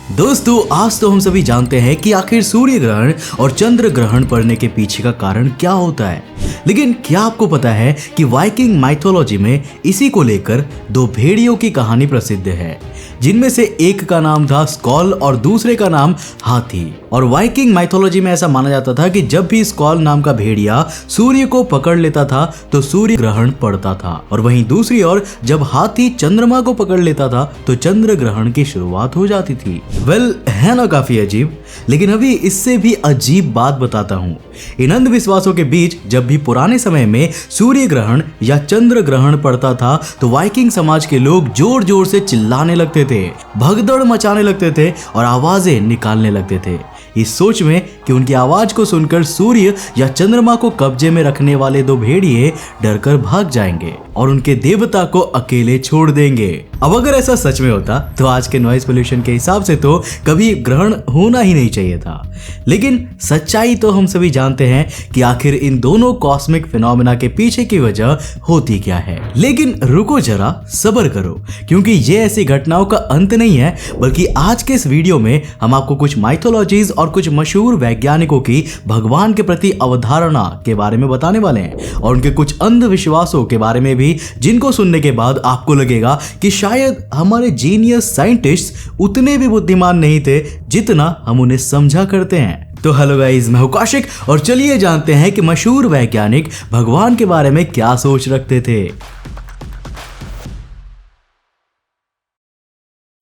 दोस्तों आज तो हम सभी जानते हैं कि आखिर सूर्य ग्रहण और चंद्र ग्रहण पड़ने के पीछे का कारण क्या होता है, लेकिन क्या आपको पता है कि वाइकिंग माइथोलॉजी में इसी को लेकर दो भेड़ियों की कहानी प्रसिद्ध है, जिनमें से एक का नाम था स्कॉल और दूसरे का नाम हाथी। और वाइकिंग माइथोलॉजी में ऐसा माना जाता था कि जब भी स्कॉल नाम का भेड़िया सूर्य को पकड़ लेता था तो सूर्य ग्रहण पड़ता था, और वहीं दूसरी ओर जब हाथी चंद्रमा को पकड़ लेता था तो चंद्र ग्रहण की शुरुआत हो जाती थी। है ना काफी अजीब, लेकिन अभी इससे भी अजीब बात बताता हूँ। इन अंधविश्वासों के बीच जब भी पुराने समय में सूर्य ग्रहण या चंद्र ग्रहण पड़ता था तो वाइकिंग समाज के लोग जोर जोर से चिल्लाने लगते थे, भगदड़ मचाने लगते थे और आवाजें निकालने लगते थे, इस सोच में कि उनकी आवाज को सुनकर सूर्य या चंद्रमा को कब्जे में रखने वाले दो भेड़िए डरकर भाग जाएंगे और उनके देवता को अकेले छोड़ देंगे। अब अगर ऐसा सच में होता तो आज के नॉइज पोल्यूशन के हिसाब से तो कभी ग्रहण होना ही नहीं चाहिए था, लेकिन सच्चाई तो हम सभी जानते हैं कि आखिर इन दोनों कॉस्मिक फिनोमेना के पीछे की वजह होती क्या है। लेकिन रुको जरा, सब्र करो, क्योंकि ये ऐसी घटनाओं का अंत नहीं है, बल्कि आज के इस वीडियो में हम आपको कुछ माइथोलॉजीज और कुछ मशहूर वैज्ञानिकों की भगवान के प्रति अवधारणा के बारे में बताने वाले हैं, और उनके कुछ अंधविश्वासों के बारे में भी, जिनको सुनने के बाद आपको लगेगा कि शायद हमारे जीनियस साइंटिस्ट्स उतने भी बुद्धिमान नहीं थे जितना हम उन्हें समझा करते हैं। तो हेलो गाइस, मैं हूं कौशिक और चलिए जानते हैं कि मशहूर वैज्ञानिक भगवान के बारे में क्या सोच रखते थे।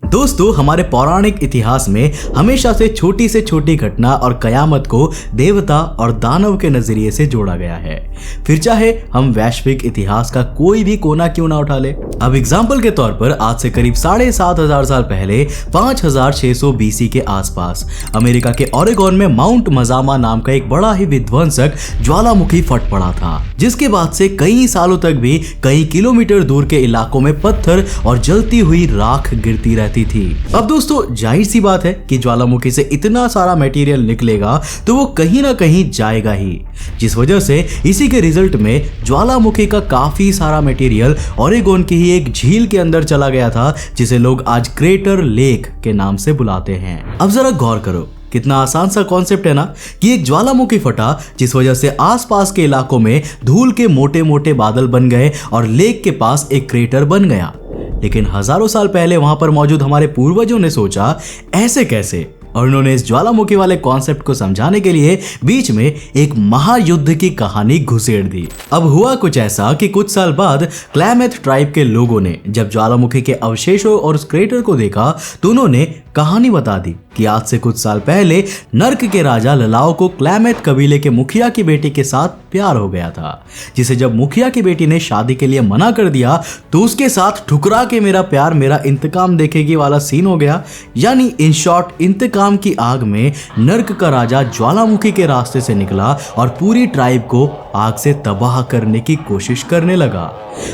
दोस्तों हमारे पौराणिक इतिहास में हमेशा से छोटी घटना और कयामत को देवता और दानव के नजरिए से जोड़ा गया है, फिर चाहे हम वैश्विक इतिहास का कोई भी कोना क्यों ना उठा ले। अब एग्जाम्पल के तौर पर आज से करीब 7,500 साल पहले 5600 BC के आसपास अमेरिका के ओरेगोन में माउंट मजामा नाम का एक बड़ा ही विध्वंसक ज्वालामुखी फट पड़ा था, जिसके बाद से कई सालों तक भी कई किलोमीटर दूर के इलाकों में पत्थर और जलती हुई राख गिरती रहती थी। अब दोस्तों जाहिर सी बात है कि ज्वालामुखी से इतना सारा मटेरियल निकलेगा तो वो कहीं ना कहीं जाएगा ही, जिस वजह से इसी के रिजल्ट में ज्वालामुखी का काफी सारा मटेरियल ओरेगोन की ही एक झील के अंदर चला गया था, जिसे लोग आज क्रेटर लेक के नाम से बुलाते हैं। अब जरा गौर करो, कितना आसान सा कॉन्सेप्ट है ना कि एक ज्वालामुखी फटा, जिस वजह से आसपास के इलाकों में धूल के मोटे मोटे बादल बन गए और लेक के पास एक क्रेटर बन गया। लेकिन हजारों साल पहले वहां पर मौजूद हमारे पूर्वजों ने सोचा ऐसे कैसे, और उन्होंने इस ज्वालामुखी वाले कॉन्सेप्ट को समझाने के लिए बीच में एक महायुद्ध की कहानी घुसेड़ दी। अब हुआ कुछ ऐसा कि कुछ साल बाद क्लैमेथ ट्राइब के लोगों ने जब ज्वालामुखी के अवशेषों और उस क्रेटर को देखा तो उन्होंने कहानी बता दी कि आज से कुछ साल पहले नर्क के राजा ललाओ को क्लैमेथ कबीले के मुखिया की बेटी के साथ प्यार हो गया था, जिसे जब मुखिया की बेटी ने शादी के लिए मना कर दिया तो उसके साथ ठुकरा के मेरा प्यार मेरा इंतकाम देखेगी वाला सीन हो गया। यानी इन शॉर्ट इंतकाम की आग में नर्क का राजा ज्वालामुखी के रास्ते से निकला और पूरी ट्राइब को आग से तबाह करने की कोशिश करने लगा।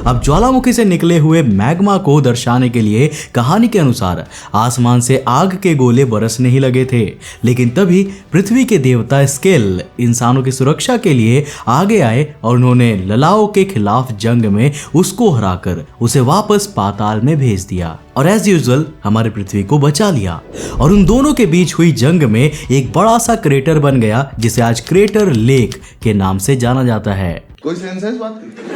अब ज्वालामुखी से निकले हुए मैग्मा को दर्शाने के लिए कहानी के अनुसार आसमान से आग के गोले बरसने ही लगे थे, लेकिन तभी पृथ्वी के देवता स्केल इंसानों की सुरक्षा के लिए आगे आए और उन्होंने ललाओ के खिलाफ जंग में उसको हराकर उसे वापस पाताल में भेज दिया और एज यूजुअल हमारे पृथ्वी को बचा लिया। और उन दोनों के बीच हुई जंग में एक बड़ा सा क्रेटर बन गया, जिसे आज क्रेटर लेक के नाम से जाना जाता है। कोई सेंस है इस बात की?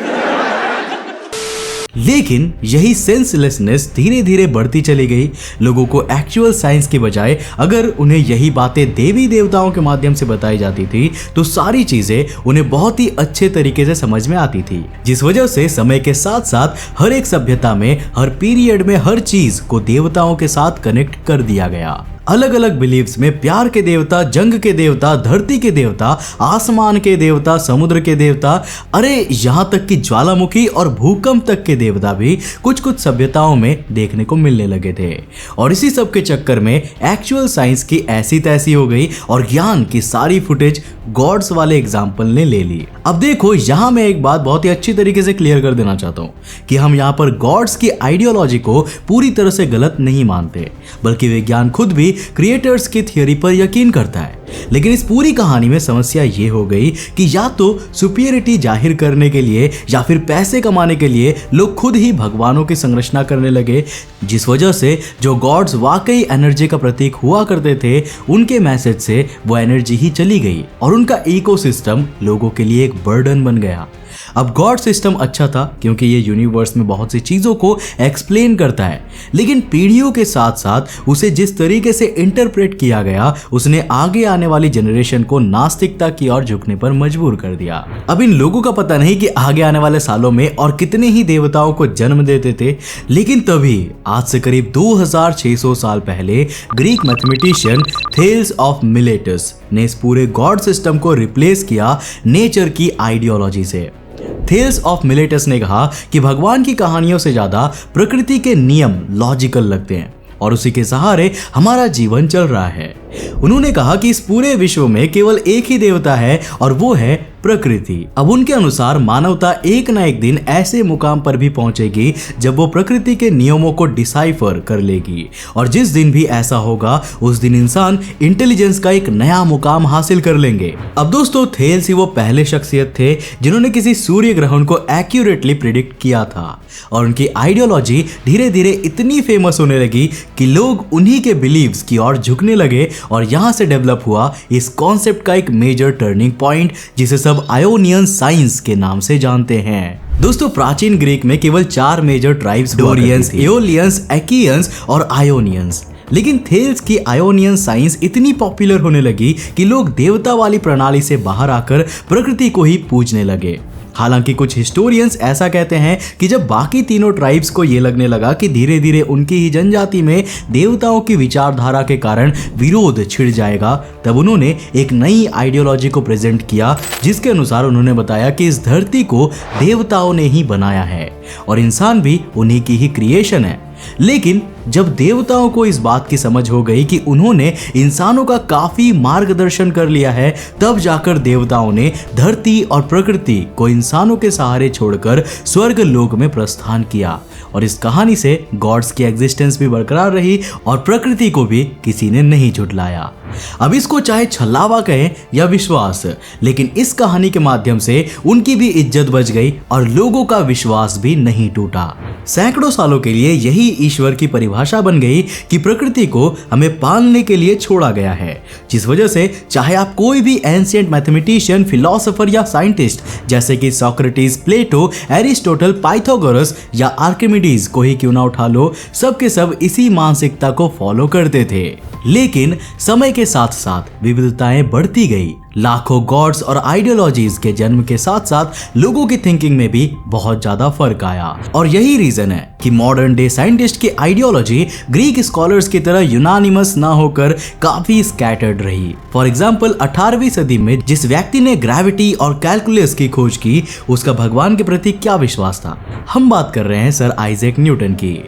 लेकिन यही सेंसलेसनेस धीरे धीरे बढ़ती चली गई। लोगों को एक्चुअल साइंस के बजाय अगर उन्हें यही बातें देवी देवताओं के माध्यम से बताई जाती थी तो सारी चीजें उन्हें बहुत ही अच्छे तरीके से समझ में आती थी, जिस वजह से समय के साथ साथ हर एक सभ्यता में हर पीरियड में हर चीज को देवताओं के साथ कनेक्ट कर दिया गया। अलग अलग बिलीव्स में प्यार के देवता, जंग के देवता, धरती के देवता, आसमान के देवता, समुद्र के देवता, अरे यहाँ तक कि ज्वालामुखी और भूकंप तक के देवता भी कुछ कुछ सभ्यताओं में देखने को मिलने लगे थे। और इसी सब के चक्कर में एक्चुअल साइंस की ऐसी तैसी हो गई और ज्ञान की सारी फुटेज गॉड्स वाले एग्जाम्पल ने ले ली। अब देखो, यहाँ मैं एक बात बहुत ही अच्छी तरीके से क्लियर कर देना चाहता हूँ कि हम यहाँ पर गॉड्स की आइडियोलॉजी को पूरी तरह से गलत नहीं मानते, बल्कि विज्ञान खुद भी क्रिएटर्स की थियोरी पर यकीन करता है। लेकिन इस पूरी कहानी में समस्या ये हो गई कि या तो सुपीरियरिटी जाहिर करने के लिए या फिर पैसे कमाने के लिए लोग खुद ही भगवानों की संरचना करने लगे, जिस वजह से जो गॉड्स वाकई एनर्जी का प्रतीक हुआ करते थे उनके मैसेज से वो एनर्जी ही चली गई और उनका इकोसिस्टम लोगों के लिए एक बर्डन बन गया। अब गॉड सिस्टम अच्छा था क्योंकि ये यूनिवर्स में बहुत सी चीजों को एक्सप्लेन करता है, लेकिन पीढ़ियों के साथ साथ उसे जिस तरीके से इंटरप्रेट किया गया उसने आगे आने वाली जनरेशन को नास्तिकता की ओर झुकने पर मजबूर कर दिया। अब इन लोगों का पता नहीं कि आगे आने वाले सालों में और कितने ही देवताओं को जन्म देते थे, लेकिन तभी आज से करीब 2600 साल पहले Greek mathematician Thales of Miletus ने इस पूरे गॉड सिस्टम को रिप्लेस किया नेचर की आइडियोलॉजी से। थेल्स ऑफ मिलेटस ने कहा कि भगवान की कहानियों से ज्यादा प्रकृति के नियम लॉजिकल लगते हैं और उसी के सहारे हमारा जीवन चल रहा है। उन्होंने कहा कि इस पूरे विश्व में केवल एक ही देवता है और वो है प्रकृति। अब उनके अनुसार मानवता एक ना एक दिन ऐसे मुकाम पर भी पहुंचेगी जब वो प्रकृति के नियमों को डिसाइफर कर लेगी, और जिस दिन भी ऐसा होगा उस दिन इंसान इंटेलिजेंस का एक नया मुकाम हासिल कर लेंगे। अब दोस्तों, थेल्स ही वो पहले शख्सियत थे जिन्होंने किसी सूर्य ग्रहण को एक्यूरेटली प्रिडिक्ट किया था, और उनकी आइडियोलॉजी धीरे धीरे इतनी फेमस होने लगी कि लोग उन्हीं के बिलीव्स की ओर झुकने लगे, और यहां से डेवलप हुआ इस कॉन्सेप्ट का एक मेजर टर्निंग पॉइंट जिसे सब आयोनियन साइंस के नाम से जानते हैं। दोस्तों, प्राचीन ग्रीक में केवल 4 मेजर ट्राइब्स डोरियंस, एओलियंस, एकियंस और आयोनियंस। लेकिन थेल्स की आयोनियन साइंस इतनी पॉपुलर होने लगी कि लोग देवता वाली प्रणाली से बाहर आकर प्रकृति को ही पूजने लगे। हालांकि कुछ हिस्टोरियंस ऐसा कहते हैं कि जब बाकी तीनों ट्राइब्स को ये लगने लगा कि धीरे धीरे उनकी ही जनजाति में देवताओं की विचारधारा के कारण विरोध छिड़ जाएगा, तब उन्होंने एक नई आइडियोलॉजी को प्रेजेंट किया, जिसके अनुसार उन्होंने बताया कि इस धरती को देवताओं ने ही बनाया है और इंसान भी उन्हीं की ही क्रिएशन है। लेकिन जब देवताओं को इस बात की समझ हो गई कि उन्होंने इंसानों का काफी मार्गदर्शन कर लिया है, तब जाकर देवताओं ने धरती और प्रकृति को इंसानों के सहारे छोड़कर स्वर्ग लोक में प्रस्थान किया, और इस कहानी से गॉड्स की एग्जिस्टेंस भी बरकरार रही और प्रकृति को भी किसी ने नहीं झुठलाया। अब इसको चाहे छलावा कहें या विश्वास, लेकिन इस कहानी के माध्यम से उनकी भी इज्जत बच गई और लोगों का विश्वास भी नहीं टूटा। सैकड़ों सालों के लिए यही ईश्वर की परिभाषा बन गई कि प्रकृति को हमें पालने के लिए छोड़ा गया है, जिस वजह से चाहे आप कोई भी एंशिएंट मैथमेटिशियन, फिलोसोफर या साइंटिस्ट जैसे कि सोक्रेटिस, प्लेटो, एरिस्टोटल, पाइथागोरस या आर्किमिडीज को ही क्यों ना उठा लो, सब के सब इसी मानसिकता को फॉलो करते थे। लेकिन समय के साथ साथ विविधताएं बढ़ती गई। लाखों गॉड्स और आइडियोलॉजीज के जन्म के साथ साथ लोगों की थिंकिंग में भी बहुत ज्यादा फर्क आया, और यही रीजन है कि मॉडर्न डे साइंटिस्ट की आइडियोलॉजी ग्रीक स्कॉलर्स की तरह यूनानिमस ना होकर काफी स्कैटर्ड रही। फॉर एग्जाम्पल, 18वीं सदी में जिस व्यक्ति ने ग्रेविटी और कैलकुलस की खोज की, उसका भगवान के प्रति क्या विश्वास था? हम बात कर रहे हैं सर आइजैक न्यूटन की।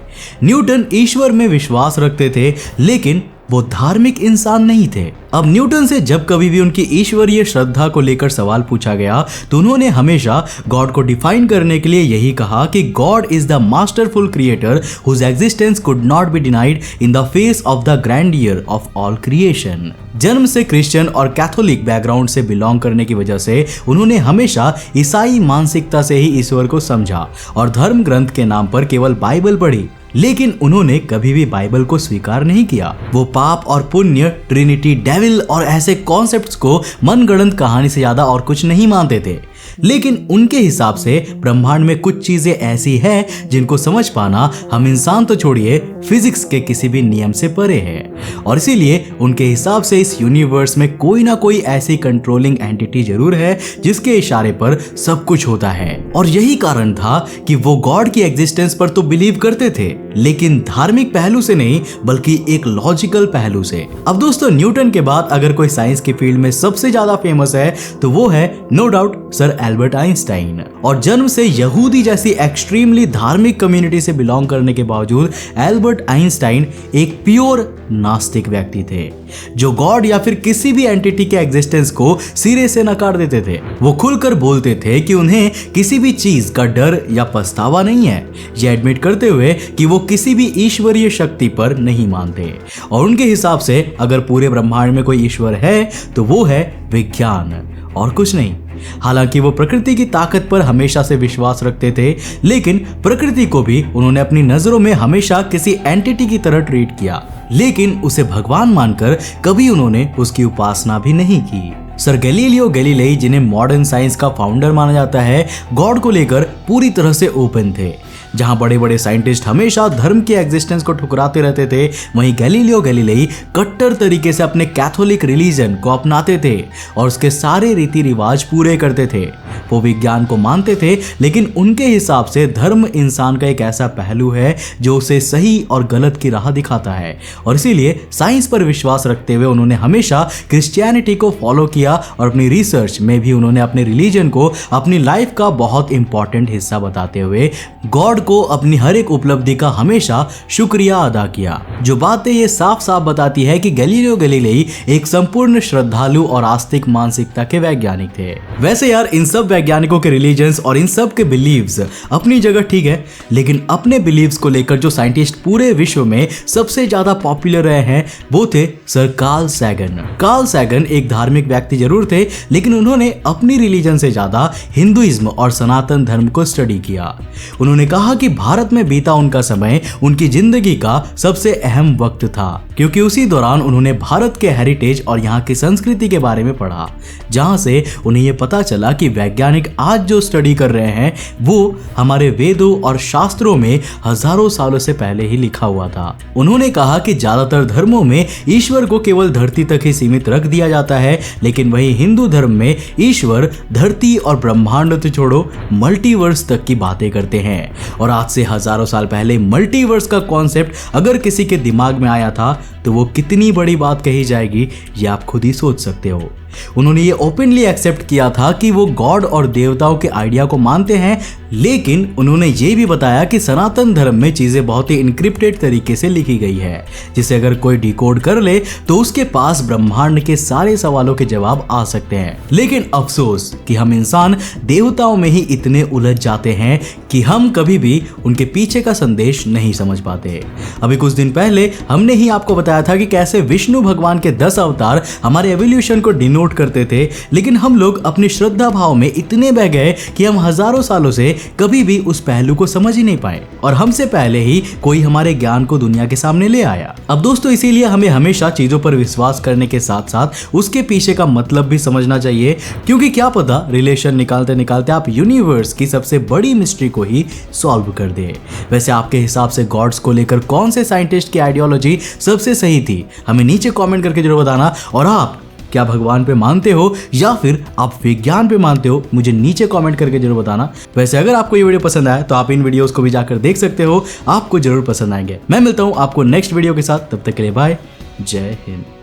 न्यूटन ईश्वर में विश्वास रखते थे, लेकिन वो धार्मिक इंसान नहीं थे। अब न्यूटन से जब कभी भी उनकी ईश्वरीय श्रद्धा को लेकर सवाल पूछा गया तो उन्होंने हमेशा गॉड को डिफाइन करने के लिए यही कहा कि God is the masterful creator whose existence could not be denied in the face of the grandeur of all creation. जन्म से क्रिश्चियन और कैथोलिक बैकग्राउंड से बिलोंग करने की वजह से उन्होंने हमेशा ईसाई मानसिकता से ही ईश्वर को समझा और धर्म ग्रंथ के नाम पर केवल बाइबल पढ़ी, लेकिन उन्होंने कभी भी बाइबल को स्वीकार नहीं किया। वो पाप और पुण्य, ट्रिनिटी, डेविल और ऐसे कॉन्सेप्ट्स को मनगढ़ंत कहानी से ज्यादा और कुछ नहीं मानते थे। लेकिन उनके हिसाब से ब्रह्मांड में कुछ चीजें ऐसी हैं जिनको समझ पाना हम इंसान तो छोड़िए फिजिक्स के किसी भी नियम से परे है, और इसीलिए उनके हिसाब से इस यूनिवर्स में कोई ना कोई ऐसी कंट्रोलिंग एंटिटी जरूर है जिसके इशारे पर सब कुछ होता है। और यही कारण था कि वो गॉड की एग्जिस्टेंस पर तो बिलीव करते थे, लेकिन धार्मिक पहलू से नहीं बल्कि एक लॉजिकल पहलू से। अब दोस्तों, न्यूटन के बाद अगर कोई साइंस की फील्ड में सबसे ज्यादा फेमस है तो वो है no doubt sir Albert Einstein. और जन्म से यहूदी जैसी एक्सट्रीमली धार्मिक कम्युनिटी से बिलोंग करने के बावजूद एल्बर्ट आइंस्टाइन एक प्योर नास्तिक व्यक्ति थे। जो गॉड या फिर किसी भी एंटिटी के एग्जिस्टेंस को सिरे से नकार देते थे। वो खुलकर बोलते थे कि उन्हें किसी भी चीज का डर या पछतावा नहीं है, ये एडमिट करते हुए कि वो किसी भी ईश्वरीय शक्ति पर नहीं मानते। और उनके हिसाब से अगर पूरे ब्रह्मांड में कोई ईश्वर है तो वो है विज्ञान और कुछ नहीं। हालांकि वो प्रकृति की ताकत पर हमेशा से विश्वास रखते थे, लेकिन प्रकृति को भी उन्होंने अपनी नजरों में हमेशा किसी एंटिटी की तरह ट्रीट किया, लेकिन उसे भगवान मानकर कभी उन्होंने उसकी उपासना भी नहीं की। सर गैलीलियो गैलीलेई, जिन्हें मॉडर्न साइंस का फाउंडर माना जाता है, गॉड को लेकर पूरी तरह से ओपन थे। जहां बड़े बड़े साइंटिस्ट हमेशा धर्म के एग्जिस्टेंस को ठुकराते रहते थे, वहीं गैलीलियो गैलीलेई कट्टर तरीके से अपने कैथोलिक रिलीजन को अपनाते थे और उसके सारे रीति रिवाज पूरे करते थे। वो विज्ञान को मानते थे, लेकिन उनके हिसाब से धर्म इंसान का एक ऐसा पहलू है जो उसे सही और गलत की राह दिखाता है, और इसीलिए साइंस पर विश्वास रखते हुए उन्होंने हमेशा क्रिश्चियनिटी को फॉलो किया और अपनी रिसर्च में भी उन्होंने अपने रिलीजन को अपनी लाइफ का बहुत इंपॉर्टेंट हिस्सा बताते हुए गॉड को अपनी हर एक उपलब्धि का हमेशा शुक्रिया अदा किया। जो बातें ये साफ साफ बताती है कि गैलीलियो गैलीलेई एक संपूर्ण श्रद्धालु और आस्तिक मानसिकता के वैज्ञानिक थे। वैसे यार, इन सब वैज्ञानिकों के रिलीजन्स और इन सब के बिलीव्स अपनी जगह ठीक है, लेकिन अपने बिलीव्स को लेकर जो साइंटिस्ट पूरे विश्व में सबसे ज्यादा पॉपुलर रहे हैं वो थे sir Carl Sagan. Carl Sagan एक धार्मिक व्यक्ति जरूर थे, लेकिन उन्होंने अपनी रिलीजन से ज्यादा हिंदुइज्म और सनातन धर्म को स्टडी किया। उन्होंने कहा कि भारत में बीता उनका समय उनकी जिंदगी का सबसे अहम वक्त था, क्योंकि उसी दौरान उन्होंने भारत के हेरिटेज और यहाँ की संस्कृति के बारे में पढ़ा, जहां से उन्हें यह पता चला कि वैज्ञानिक आज जो स्टडी कर रहे हैं वो हमारे वेदों और शास्त्रों में हजारों सालों से पहले ही लिखा हुआ था। उन्होंने कहा कि ज्यादातर धर्मों में ईश्वर को केवल धरती तक ही सीमित रख दिया जाता है, लेकिन वही हिंदू धर्म में ईश्वर धरती और ब्रह्मांड तो छोड़ो मल्टीवर्स तक की बातें करते हैं। और आज से हजारों साल पहले मल्टीवर्स का कॉन्सेप्ट अगर किसी के दिमाग में आया था तो वो कितनी बड़ी बात कही जाएगी, ये आप खुद ही सोच सकते हो। उन्होंने ये ओपनली एक्सेप्ट किया था कि वो गॉड और देवताओं के आइडिया को मानते हैं, लेकिन उन्होंने ये भी बताया कि सनातन धर्म में चीजें बहुत ही इनक्रिप्टेड तरीके से लिखी गई है, जिसे अगर कोई डिकोड कर ले तो उसके पास ब्रह्मांड के सारे सवालों के जवाब आ सकते हैं। लेकिन अफसोस कि हम इंसान देवताओं में ही इतने उलझ जाते हैं कि हम कभी भी उनके पीछे का संदेश नहीं समझ पाते। अभी कुछ दिन पहले हमने ही आपको बताया था कि कैसे विष्णु भगवान के 10 अवतार हमारे एवोल्यूशन को डिनोट करते थे, लेकिन हम लोग अपनी श्रद्धा भाव में इतने बह गए कि हम हजारों सालों से कभी भी उस पहलू को समझ ही नहीं पाए, और हमसे पहले ही कोई हमारे ज्ञान को दुनिया के सामने ले आया। अब दोस्तों, इसीलिए हमें हमेशा चीजों पर विश्वास करने के साथ साथ उसके पीछे का मतलब भी समझना चाहिए, क्योंकि क्या पता रिलेशन निकालते निकालते आप यूनिवर्स की सबसे बड़ी मिस्ट्री को ही सॉल्व कर दे। वैसे आपके हिसाब से गॉड्स को लेकर कौन से साइंटिस्ट की आइडियोलॉजी सबसे सही थी, हमें नीचे कमेंट करके जरूर बताना। और आप क्या भगवान पे मानते हो या फिर आप विज्ञान पे मानते हो, मुझे नीचे कमेंट करके जरूर बताना। वैसे अगर आपको ये वीडियो पसंद आया तो आप इन वीडियोस को भी जाकर देख सकते हो, आपको जरूर पसंद आएंगे। मैं मिलता हूं आपको नेक्स्ट वीडियो के साथ, तब तक के लिए बाय, जय हिंद।